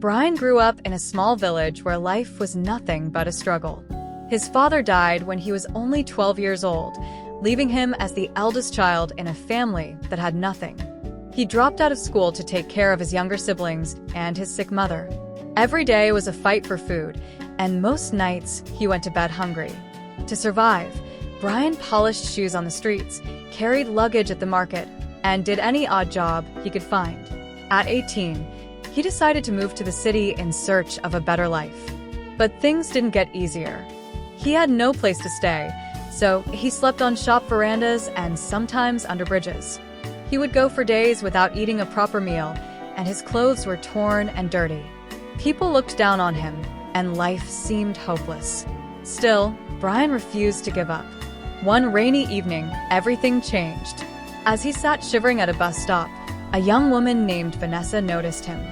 Brian grew up in a small village where life was nothing but a struggle. His father died when he was only 12 years old, leaving him as the eldest child in a family that had nothing. He dropped out of school to take care of his younger siblings and his sick mother. Every day was a fight for food, and most nights he went to bed hungry. To survive, Brian polished shoes on the streets, carried luggage at the market, and did any odd job he could find. At 18, he decided to move to the city in search of a better life. But things didn't get easier. He had no place to stay, so he slept on shop verandas and sometimes under bridges. He would go for days without eating a proper meal, and his clothes were torn and dirty. People looked down on him, and life seemed hopeless. Still, Brian refused to give up. One rainy evening, everything changed. As he sat shivering at a bus stop, a young woman named Vanessa noticed him.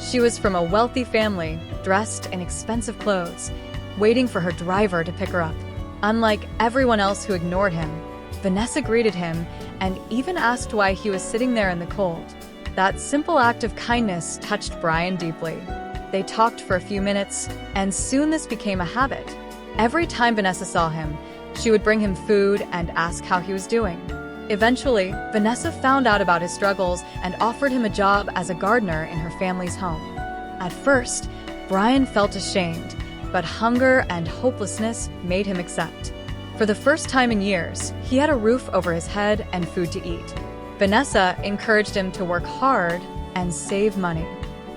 She was from a wealthy family, dressed in expensive clothes, waiting for her driver to pick her up. Unlike everyone else who ignored him, Vanessa greeted him and even asked why he was sitting there in the cold. That simple act of kindness touched Brian deeply. They talked for a few minutes, and soon this became a habit. Every time Vanessa saw him, she would bring him food and ask how he was doing. Eventually, Vanessa found out about his struggles and offered him a job as a gardener in her family's home. At first, Brian felt ashamed, but hunger and hopelessness made him accept. For the first time in years, he had a roof over his head and food to eat. Vanessa encouraged him to work hard and save money.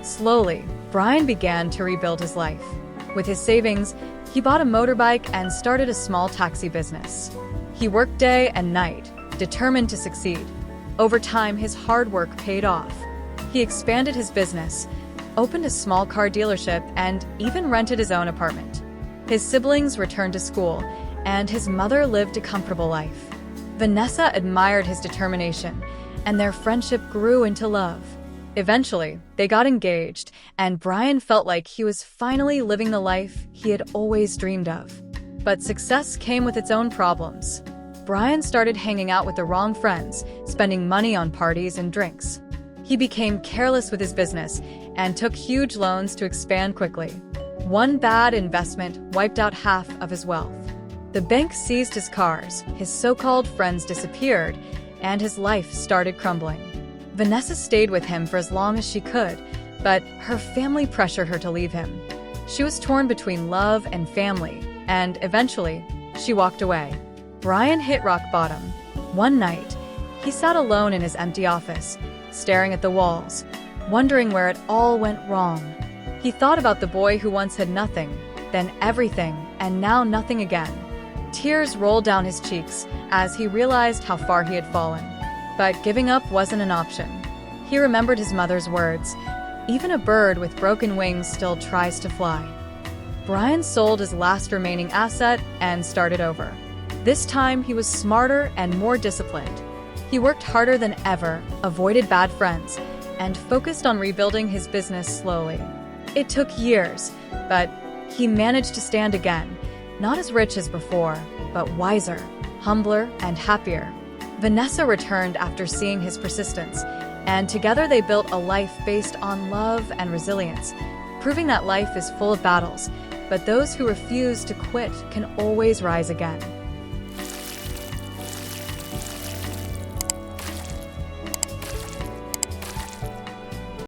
Slowly, Brian began to rebuild his life. With his savings, he bought a motorbike and started a small taxi business. He worked day and night, determined to succeed. Over time, his hard work paid off. He expanded his business, opened a small car dealership, and even rented his own apartment. His siblings returned to school, and his mother lived a comfortable life. Vanessa admired his determination, and their friendship grew into love. Eventually, they got engaged, and Brian felt like he was finally living the life he had always dreamed of. But success came with its own problems. Brian started hanging out with the wrong friends, spending money on parties and drinks. He became careless with his business and took huge loans to expand quickly. One bad investment wiped out half of his wealth. The bank seized his cars, his so-called friends disappeared, and his life started crumbling. Vanessa stayed with him for as long as she could, but her family pressured her to leave him. She was torn between love and family, and eventually, she walked away. Brian hit rock bottom. One night, he sat alone in his empty office, staring at the walls, wondering where it all went wrong. He thought about the boy who once had nothing, then everything, and now nothing again. Tears rolled down his cheeks as he realized how far he had fallen. But giving up wasn't an option. He remembered his mother's words, "Even a bird with broken wings still tries to fly." Brian sold his last remaining asset and started over. This time, he was smarter and more disciplined. He worked harder than ever, avoided bad friends, and focused on rebuilding his business slowly. It took years, but he managed to stand again, not as rich as before, but wiser, humbler, and happier. Vanessa returned after seeing his persistence, and together they built a life based on love and resilience, proving that life is full of battles, but those who refuse to quit can always rise again.